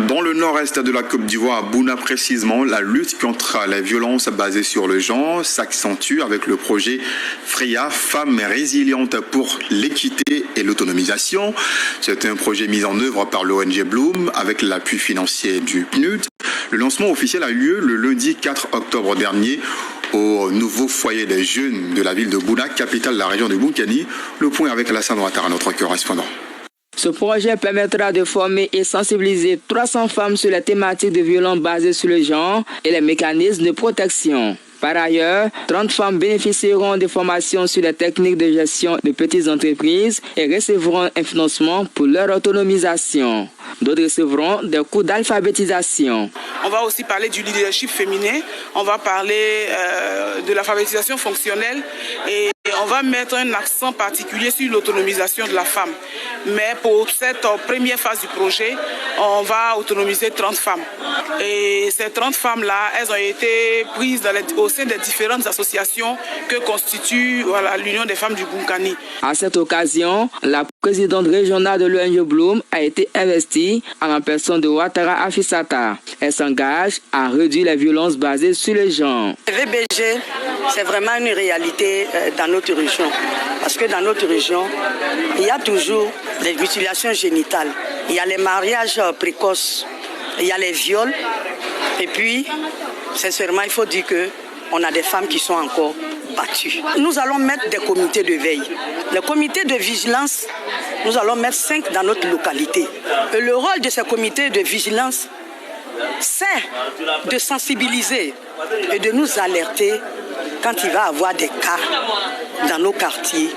Dans le nord-est de la Côte d'Ivoire, à Bouna précisément, la lutte contre les violences basées sur le genre s'accentue avec le projet Freya, Femmes résilientes pour l'équité et l'autonomisation. C'est un projet mis en œuvre par l'ONG Bloom avec l'appui financier du PNUD. Le lancement officiel a eu lieu le lundi 4 octobre dernier au nouveau foyer des jeunes de la ville de Bouna, capitale de la région de Boukani. Le point avec Alassane Ouattara, notre correspondant. Ce projet permettra de former et sensibiliser 300 femmes sur les thématiques de violences basées sur le genre et les mécanismes de protection. Par ailleurs, 30 femmes bénéficieront de formations sur les techniques de gestion de petites entreprises et recevront un financement pour leur autonomisation. D'autres recevront des cours d'alphabétisation. On va aussi parler du leadership féminin, on va parler de l'alphabétisation fonctionnelle et on va mettre un accent particulier sur l'autonomisation de la femme. Mais pour cette première phase du projet, on va autonomiser 30 femmes. Et ces 30 femmes-là, elles ont été prises au sein des différentes associations que constitue l'Union des femmes du Boukani. À cette occasion, la présidente régionale de l'ONG Bloom a été investie en la personne de Ouattara Afissata. Elle s'engage à réduire les violences basées sur le genre. Le VBG, c'est vraiment une réalité dans notre région. Parce que dans notre région, il y a toujours les mutilations génitales, il y a les mariages précoces, il y a les viols. Et puis, sincèrement, il faut dire qu'on a des femmes qui sont encore battues. Nous allons mettre des comités de veille. Les comités de vigilance, nous allons mettre 5 dans notre localité. Et le rôle de ces comités de vigilance, c'est de sensibiliser et de nous alerter quand il va y avoir des cas dans nos quartiers,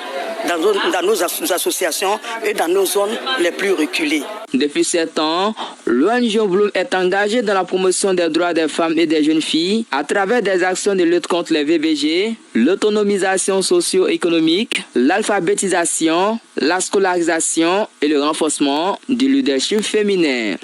dans nos associations et dans nos zones les plus reculées. Depuis 7 ans, l'ONG Bloom est engagée dans la promotion des droits des femmes et des jeunes filles à travers des actions de lutte contre les VBG, l'autonomisation socio-économique, l'alphabétisation, la scolarisation et le renforcement du leadership féminin.